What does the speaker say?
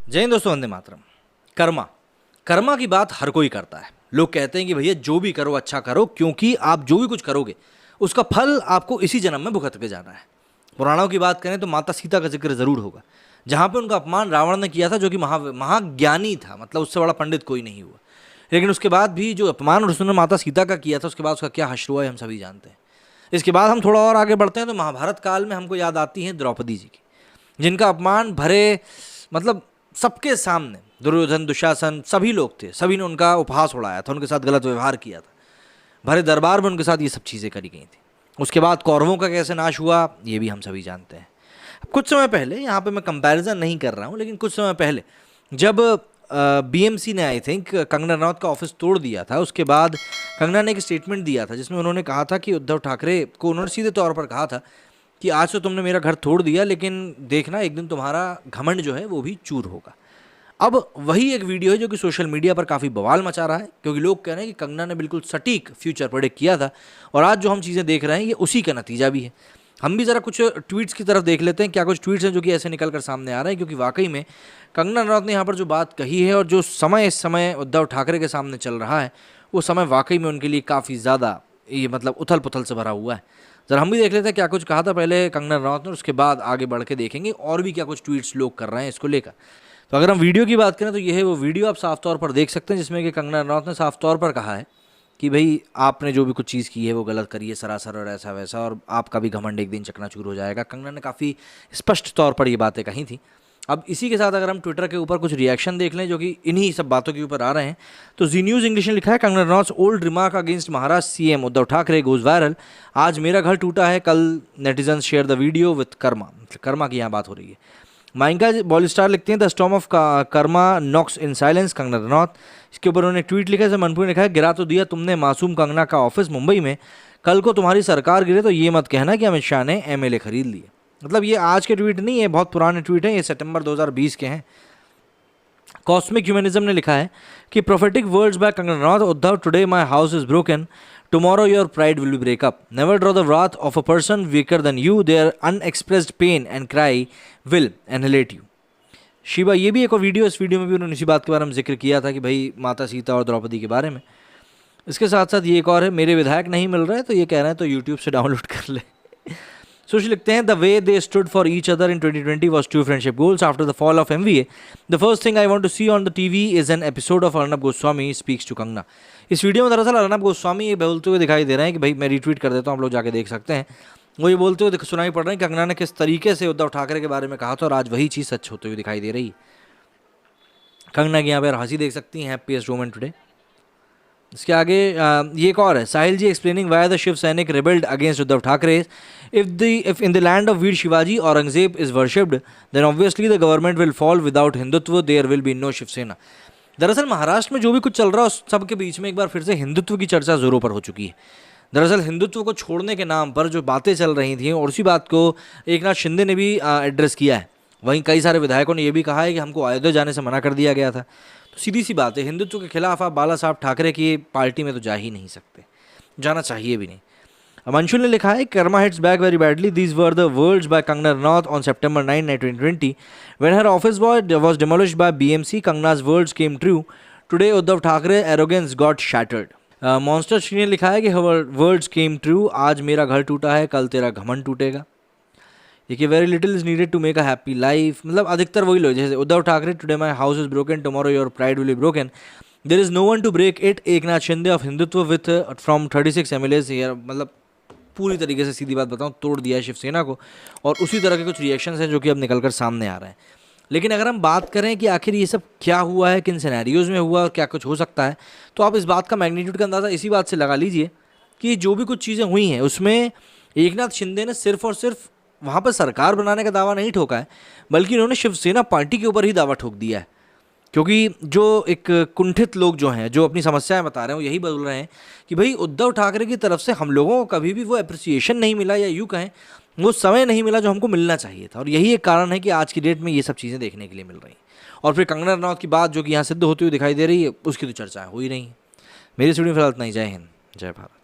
जय हिंद दोस्तों, वंदे मातरम। कर्मा की बात हर कोई करता है। लोग कहते हैं कि भैया जो भी करो अच्छा करो, क्योंकि आप जो भी कुछ करोगे उसका फल आपको इसी जन्म में भुगत के जाना है। पुराणों की बात करें तो माता सीता का जिक्र जरूर होगा, जहाँ पे उनका अपमान रावण ने किया था, जो कि महाज्ञानी था, मतलब उससे बड़ा पंडित कोई नहीं हुआ। लेकिन उसके बाद भी जो अपमान उसने माता सीता का किया था, उसके बाद उसका क्या हश्र हुआ है हम सभी जानते हैं। इसके बाद हम थोड़ा और आगे बढ़ते हैं तो महाभारत काल में हमको याद आती हैं द्रौपदी जी की, जिनका अपमान भरे मतलब सबके सामने दुर्योधन दुशासन सभी लोग थे, सभी ने उनका उपहास उड़ाया था, उनके साथ गलत व्यवहार किया था, भरे दरबार में उनके साथ ये सब चीज़ें करी गई थी। उसके बाद कौरवों का कैसे नाश हुआ ये भी हम सभी जानते हैं। कुछ समय पहले, यहाँ पे मैं कंपैरिजन नहीं कर रहा हूँ, लेकिन कुछ समय पहले जब बीएमसी ने आई थिंक कंगना रनौत का ऑफिस तोड़ दिया था, उसके बाद कंगना ने एक स्टेटमेंट दिया था जिसमें उन्होंने कहा था कि उद्धव ठाकरे को उन्होंने सीधे तौर पर कहा था कि आज तो तुमने मेरा घर तोड़ दिया, लेकिन देखना एक दिन तुम्हारा घमंड जो है वो भी चूर होगा। अब वही एक वीडियो है जो कि सोशल मीडिया पर काफ़ी बवाल मचा रहा है, क्योंकि लोग कह रहे हैं कि कंगना ने बिल्कुल सटीक फ्यूचर प्रेडिक्ट किया था, और आज जो हम चीज़ें देख रहे हैं ये उसी का नतीजा भी है। हम भी ज़रा कुछ ट्वीट्स की तरफ देख लेते हैं, क्या कुछ ट्वीट्स हैं जो कि ऐसे निकल कर सामने आ रहे हैं, क्योंकि वाकई में कंगना रनौत ने यहाँ पर जो बात कही है और जो समय इस समय उद्धव ठाकरे के सामने चल रहा है, वो समय वाकई में उनके लिए काफ़ी ज़्यादा ये मतलब उथल पुथल से भरा हुआ है। ज़रा हम भी देख लेते हैं क्या कुछ कहा था पहले कंगना रनौत ने, उसके बाद आगे बढ़ के देखेंगे और भी क्या कुछ ट्वीट्स लोग कर रहे हैं इसको लेकर। तो अगर हम वीडियो की बात करें तो ये है वो वीडियो, आप साफ तौर पर देख सकते हैं, जिसमें कि कंगना रनौत ने साफ तौर पर कहा है कि भाई आपने जो भी कुछ चीज़ की है वो गलत करी है सरासर, और ऐसा वैसा, और आपका भी घमंड एक दिन चकनाचूर हो जाएगा। कंगना ने काफ़ी स्पष्ट तौर पर ये बातें कही थी। अब इसी के साथ अगर हम ट्विटर के ऊपर कुछ रिएक्शन देख लें जो कि इन्हीं सब बातों के ऊपर आ रहे हैं, तो जी न्यूज़ इंग्लिश ने लिखा है, Kangana Ranaut old remark against Maharashtra CM Uddhav Thackeray goes viral. आज मेरा घर टूटा है, कल netizens share the video with Karma की यहाँ बात हो रही है। माइका बॉलीस्टार लिखते हैं the storm of karma knocks in silence Kangana Ranaut. इसके ऊपर उन्होंने ट्वीट लिखा है, मनपुर ने लिखा है, गिरा तो दिया तुमने मासूम कंगना का ऑफिस मुंबई में, कल को तुम्हारी सरकार गिरे तो ये मत कहना कि अमित शाह ने एमएलए खरीद लिए। मतलब ये आज के ट्वीट नहीं है, बहुत पुराने ट्वीट हैं, ये सितंबर 2020 के हैं। कॉस्मिक ह्यूमनिज्म ने लिखा है कि prophetic words by Kangana Ranaut, Uddhav today my house is broken, tomorrow your pride will be break up, never draw the wrath of a person weaker than you, their unexpressed pain and cry will annihilate you। Shiva, ये भी एक और video, इस video में भी उन्होंने इसी बात के बारे में जिक्र किया था कि भाई माता सीता और द्रौपदी के बारे में। इसके साथ साथ ये एक और है, मेरे विधायक नहीं मिल रहे तो ये कह रहे हैं तो यूट्यूब से डाउनलोड कर ले। सुशी लिखते हैं, the way they stood for each other in 2020 was true friendship goals after the fall of MVA. The first thing I want to see on the TV is an episode of Arnab Goswami speaks to Kangna। इस video में दरअसल अर्नब गोस्वामी ये बोलते हुए दिखाई दे रहे हैं कि भाई मैं रिट्वीट कर देता हूँ, आप लोग जाके देख सकते हैं। वो ये बोलते हुए सुनाई पड़ रहे हैं कि कंगना ने किस तरीके से उद्धव ठाकरे के बारे में कहा था, और आज वही चीज़ सच होते हुए दिखाई दे रही है। कंगना की यहाँ पर हंसी देख सकती हैं, हैप्पीएस्ट वुमन टुडे। इसके आगे ये एक और है, Sahil ji explaining why the Shiv Sainik rebelled against Uddhav Thackeray. If in the land of Veer Shivaji Aurangzeb is worshipped, then obviously the government will fall, without Hindutva there will be no Shiv Sena. दरअसल महाराष्ट्र में जो भी कुछ चल रहा है उस सब के बीच में एक बार फिर से हिंदुत्व की चर्चा जोरों पर हो चुकी है। दरअसल हिंदुत्व को छोड़ने के नाम पर जो बातें चल रही थी, और उसी बात को एक नाथ शिंदे ने भी एड्रेस किया है। वहीं कई सारे विधायकों ने यह भी कहा है कि हमको अयोध्या जाने से मना कर दिया गया था। तो सीधी सी बात है, हिंदुत्व के खिलाफ आप बाला साहब ठाकरे की पार्टी में तो जा ही नहीं सकते, जाना चाहिए भी नहीं। अंशुल ने लिखा है, Karma hits back very badly, these were the words by Kangana Ranaut on September 9, 2020 when her office was demolished by BMC. Kangna's words came true. Today Uddhav Thackeray arrogance got shattered. Monster Shri ने लिखा है कि her words came true, आज मेरा घर टूटा है, कल तेरा घमंड टूटेगा। देखिए, very little is needed to make a happy life, मतलब अधिकतर वही लोग, जैसे Uddhav Thackeray today my house is broken, tomorrow your pride will be broken, there is no one to break it. Eknath Shinde of Hindutva with from 36 MLAs here, मतलब पूरी तरीके से सीधी बात बताऊं तोड़ दिया है शिवसेना को, और उसी तरह के कुछ रिएक्शंस हैं जो कि अब निकलकर सामने आ रहे हैं। लेकिन अगर हम बात करें कि आखिर ये सब क्या हुआ है, किन सिनेरियोज में हुआ और क्या कुछ हो सकता है, तो आप इस बात का मैग्नीट्यूड का अंदाज़ा इसी बात से लगा लीजिए कि जो भी कुछ चीज़ें हुई हैं उसमें एक नाथ शिंदे ने सिर्फ और सिर्फ वहाँ पर सरकार बनाने का दावा नहीं ठोका है, बल्कि उन्होंने शिवसेना पार्टी के ऊपर ही दावा ठोक दिया है। क्योंकि जो एक कुंठित लोग जो हैं, जो अपनी समस्याएं बता रहे हैं, वो यही बोल रहे हैं कि भाई उद्धव ठाकरे की तरफ से हम लोगों को कभी भी वो अप्रिसिएशन नहीं मिला, या यूँ कहें वो समय नहीं मिला जो हमको मिलना चाहिए था। और यही एक कारण है कि आज की डेट में ये सब चीज़ें देखने के लिए मिल रही हैं। और फिर कंगना रनौत की बात जो कि यहाँ सिद्ध होती हुई दिखाई दे रही है, उसकी तो चर्चा हो ही रही है। मेरी स्टूडियो फिलहाल इतना ही। जय हिंद, जय भारत।